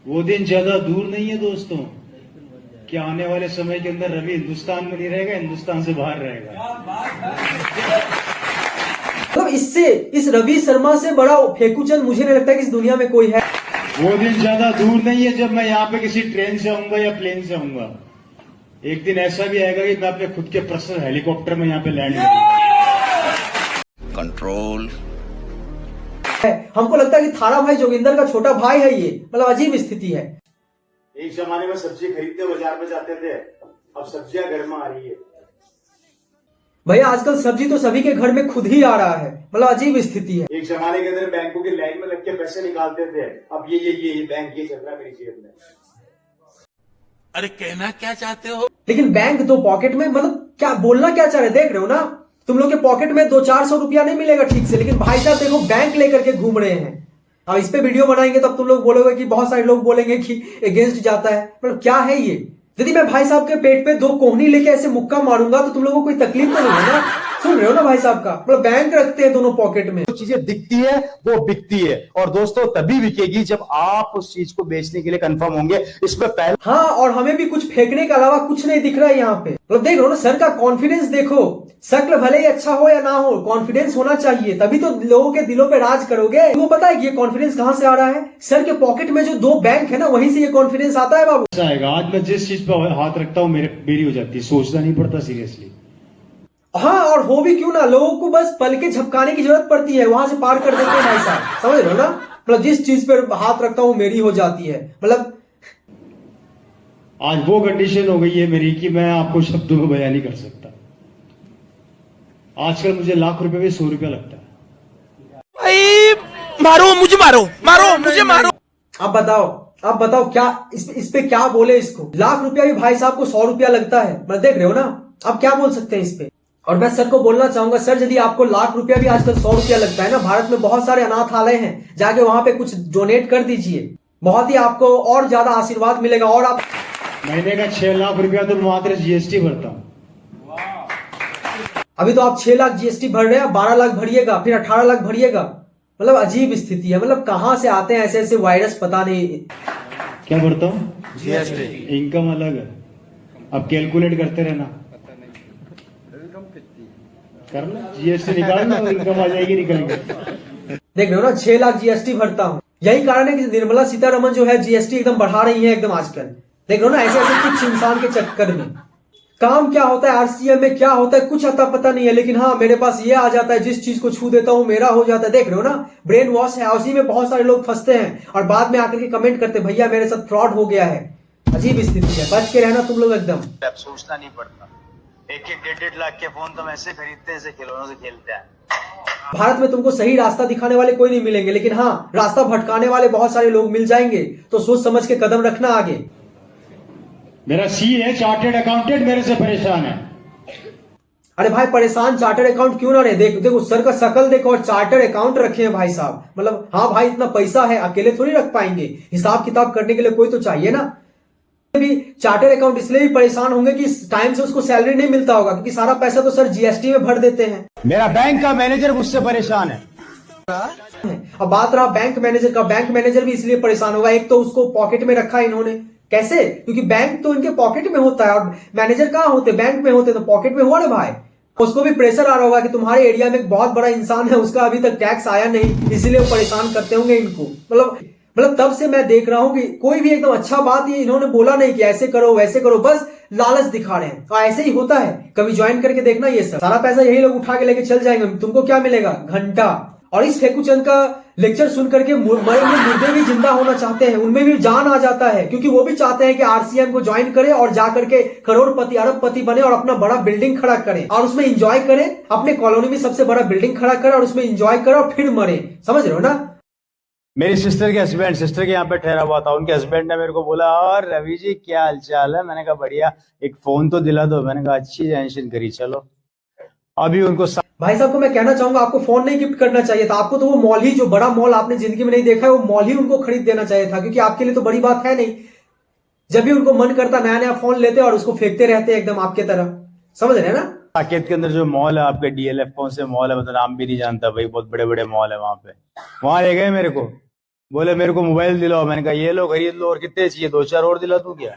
वो दिन ज्यादा दूर नहीं है दोस्तों कि आने वाले समय के अंदर रवि हिंदुस्तान में नहीं रहेगा, हिंदुस्तान से बाहर रहेगा। मतलब इससे इस रवि शर्मा से बड़ा फेकूचंद मुझे नहीं लगता कि इस दुनिया में कोई है। वो दिन ज्यादा दूर नहीं है जब मैं यहाँ पे किसी ट्रेन से आऊंगा या प्लेन से आऊंगा। एक दिन ऐसा भी आएगा कि मैं अपने खुद के पर्सनल हेलीकॉप्टर में यहाँ पे लैंड करूंगा। कंट्रोल। हमको लगता है कि थारा भाई जोगिंदर का छोटा भाई है ये, मतलब अजीब स्थिति है। एक जमाने में सब्जी खरीदते बाजार में जाते थे, अब सब्जियां घर में आ रही है। भैया आजकल सब्जी तो सभी के घर में खुद ही आ रहा है, मतलब अजीब स्थिति है। एक जमाने के अंदर बैंकों की लाइन में लग के पैसे निकालते थे, अब ये बैंक ये चल रहा है मेरी जेब में। अरे कहना क्या चाहते हो? लेकिन बैंक तो पॉकेट में, मतलब क्या बोलना क्या चाह रहे, देख रहे हो ना तुम लोग के पॉकेट में 200-400 रुपया नहीं मिलेगा ठीक से, लेकिन भाई साहब देखो बैंक लेकर के घूम रहे हैं। अब इस पे वीडियो बनाएंगे तब तुम लोग बोलोगे कि बहुत सारे लोग बोलेंगे कि अगेंस्ट जाता है, मतलब क्या है ये। यदि मैं भाई साहब के पेट पे 2 कोहनी लेके ऐसे मुक्का मारूंगा तो तुम लोगों को कोई तकलीफ तो नहीं है ना। सुन रहे हो ना भाई साहब का, मतलब बैंक रखते हैं दोनों पॉकेट में। जो चीजें दिखती है वो बिकती है, और दोस्तों तभी बिकेगी जब आप उस चीज को बेचने के लिए कंफर्म होंगे। इसमें पहले हाँ, और हमें भी कुछ फेंकने के अलावा कुछ नहीं दिख रहा है यहाँ पे। मतलब देख रहे हो ना सर का कॉन्फिडेंस, देखो शक्ल भले ही अच्छा हो या ना हो, कॉन्फिडेंस होना चाहिए, तभी तो लोगों के दिलों पे राज करोगे। वो पता है कि ये कॉन्फिडेंस कहाँ से आ रहा है? सर के पॉकेट में जो 2 बैंक है ना, वहीं से ये कॉन्फिडेंस आता है बाबू। आएगा आज मैं जिस चीज पर हाथ रखता हूँ मेरी हो जाती है, सोचना नहीं पड़ता सीरियसली। हाँ, और हो भी क्यों ना, लोगों को बस पल के झपकाने की जरूरत पड़ती है, वहां से पार कर देते हैं भाई साहब, समझ रहे हो ना। मतलब जिस चीज पर हाथ रखता हूँ मेरी हो जाती है, मतलब आज वो कंडीशन हो गई है मेरी कि मैं आपको शब्दों में बयान नहीं कर सकता। आजकल मुझे लाख रुपए में 100 रुपया लगता है। मारो मुझे, मारो मुझे, मारो। अब बताओ क्या इस पे क्या बोले इसको। लाख रुपया भी भाई साहब को 100 रुपया लगता है, मतलब देख रहे हो ना। अब क्या बोल सकते हैं इस पे। और मैं सर को बोलना चाहूंगा, सर यदि आपको लाख रुपया भी आजकल 100 रुपया लगता है ना, भारत में बहुत सारे अनाथालय हैं, जाके वहां पे कुछ डोनेट कर दीजिए, बहुत ही आपको और ज्यादा आशीर्वाद मिलेगा। और आप महीने का 6 लाख रुपया तो मात्र जीएसटी भरता हूँ। अभी तो आप 6 लाख जीएसटी भर रहे हैं, 12 लाख भरिएगा, फिर 18 लाख भरिएगा। मतलब अजीब स्थिति है, मतलब कहां से आते हैं ऐसे ऐसे वायरस, पता नहीं। क्या भरता हूँ? जीएसटी। इनकम अलग है, अब कैलकुलेट करते रहना, करना जीएसटी निकालना, इनकम आ जाएगी निकल के। देख रहे हो ना, 6 लाख जीएसटी भरता हूँ। यही कारण है कि निर्मला सीतारमण जो है जीएसटी एकदम बढ़ा रही है एकदम आजकल। देख रहे हो ना, ऐसे ऐसे कुछ इंसान के चक्कर में काम क्या होता है, आरसीएम में क्या होता है कुछ अता पता नहीं है, लेकिन हाँ मेरे पास ये आ जाता है, जिस चीज को छू देता हूँ मेरा हो जाता है। देख रहे हो ना, ब्रेन वॉश है, उसी में बहुत सारे लोग फंसते हैं और बाद में आकर के कमेंट करते भैया मेरे साथ फ्रॉड हो गया है। अजीब स्थिति है, बच के रहना तुम लोग एकदम। सोचना नहीं पड़ता। 1-1, 1.5 लाख के फोन तो ऐसे खरीदते हैं जैसे खिलौनों से खेलते हैं। भारत में तुमको सही रास्ता दिखाने वाले कोई नहीं मिलेंगे, लेकिन हाँ रास्ता भटकाने वाले बहुत सारे लोग मिल जाएंगे, तो सोच समझ के कदम रखना आगे। मेरा सी है चार्टेड अकाउंटेंट, मेरे से परेशान है। अरे भाई परेशान चार्टर्ड अकाउंट क्यों ना रहे, देखो सर का शकल देखो और चार्टर्ड अकाउंट रखे हैं भाई साहब। मतलब हाँ भाई इतना पैसा है, अकेले थोड़ी रख पाएंगे, हिसाब किताब करने के लिए कोई तो चाहिए ना। भी चार्टर्ड अकाउंट इसलिए भी परेशान होंगे कि टाइम से उसको सैलरी नहीं मिलता होगा, क्योंकि सारा पैसा तो सर जीएसटी में भर देते हैं। मेरा बैंक का मैनेजर मुझसे परेशान है। अब बात रहा बैंक मैनेजर का, बैंक मैनेजर भी इसलिए परेशान होगा, एक तो उसको पॉकेट में रखा है इन्होंने। कैसे? क्योंकि बैंक तो इनके पॉकेट में होता है और मैनेजर कहाँ होते, बैंक में होते, तो पॉकेट में हुआ ना भाई। उसको भी प्रेशर आ रहा होगा कि तुम्हारे एरिया में एक बहुत बड़ा इंसान है, उसका अभी तक टैक्स आया नहीं, इसीलिए वो परेशान करते होंगे इनको। मतलब तब से मैं देख रहा हूं कि कोई भी एकदम अच्छा बात ये इन्होंने बोला नहीं कि ऐसे करो वैसे करो, बस लालच दिखा रहे हैं। और ऐसे ही होता है, कभी ज्वाइन करके देखना, ये सब सारा पैसा यही लोग उठा के लेके चल जाएंगे, तुमको क्या मिलेगा? घंटा। और इस फेकूचंद का लेक्चर सुन करके मरे हुए मुर्दे भी जिंदा होना चाहते हैं, उनमें भी जान आ जाता है, क्योंकि वो भी चाहते हैं कि आरसीएम को ज्वाइन करे और जाकर के करोड़पति अरबपति बने और अपना बड़ा बिल्डिंग खड़ा करें और उसमें एंजॉय करें, अपने कॉलोनी में सबसे बड़ा बिल्डिंग खड़ा करें और उसमें एंजॉय करें और फिर मरे। समझ रहे हो ना। मेरी सिस्टर के यहाँ पे ठहरा हुआ था, उनके हस्बैंड ने मेरे को बोला, और रवि जी क्या हालचाल है? मैंने कहा बढ़िया, एक फोन तो दिला दो। मैंने कहा अच्छी टेंशन करी, चलो। अभी उनको भाई साहब को मैं कहना चाहूंगा, आपको फोन नहीं गिफ्ट करना चाहिए था, आपको तो वो मॉल ही, जो बड़ा मॉल आपने जिंदगी में नहीं देखा है, वो मॉल ही उनको खरीद देना चाहिए था, क्योंकि आपके लिए तो बड़ी बात है नहीं। जब भी उनको मन करता नया नया फोन लेते और उसको फेंकते रहते एकदम आपके तरह। समझ रहे हैं ना। साकेत के अंदर जो मॉल है आपके, डीएलएफ कौन से मॉल है, मतलब नाम भी नहीं जानता भाई, बहुत बड़े बड़े मॉल है वहां पे, वहां ले गए मेरे को। बोले मेरे को मोबाइल दिलाओ, मैंने कहा ये लो खरीद लो, और कितने चाहिए, 2-4 और दिला तू क्या।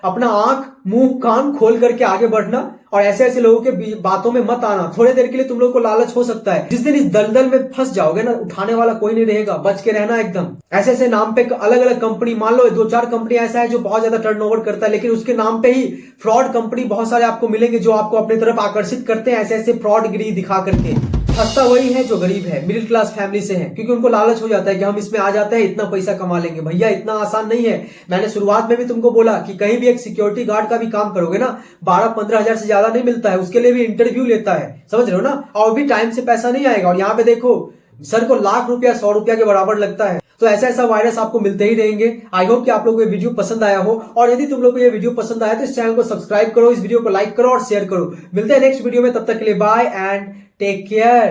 अपना आंख मुंह कान खोल करके आगे बढ़ना और ऐसे ऐसे लोगों के बातों में मत आना। थोड़ी देर के लिए तुम लोग को लालच हो सकता है, जिस दिन इस दलदल में फंस जाओगे ना, उठाने वाला कोई नहीं रहेगा, बच के रहना एकदम। ऐसे ऐसे नाम पे अलग अलग कंपनी, मान लो 2-4 कंपनी ऐसा है जो बहुत ज्यादा टर्नओवर करता है, लेकिन उसके नाम पे ही फ्रॉड कंपनी बहुत सारे आपको मिलेंगे जो आपको अपनी तरफ आकर्षित करते हैं ऐसे ऐसे फ्रॉडगिरी दिखा करके। फंसता वही है जो गरीब है, मिडिल क्लास फैमिली से है, क्योंकि उनको लालच हो जाता है कि हम इसमें आ जाते हैं इतना पैसा कमा लेंगे। भैया इतना आसान नहीं है। मैंने शुरुआत में भी तुमको बोला कि कहीं भी एक सिक्योरिटी गार्ड का भी काम करोगे ना, 12-15 हजार से ज्यादा नहीं मिलता है, उसके लिए भी इंटरव्यू लेता है, समझ रहे हो ना, और भी टाइम से पैसा नहीं आएगा। और यहाँ पे देखो सर को लाख रुपया 100 रुपया के बराबर लगता है। तो ऐसा ऐसा वायरस आपको मिलते ही रहेंगे। आई होप कि आप लोगों को ये वीडियो पसंद आया हो, और यदि तुम लोग को ये वीडियो पसंद आया तो इस चैनल को सब्सक्राइब करो, इस वीडियो को लाइक करो और शेयर करो। मिलते हैं नेक्स्ट वीडियो में, तब तक के लिए बाय एंड टेक केयर।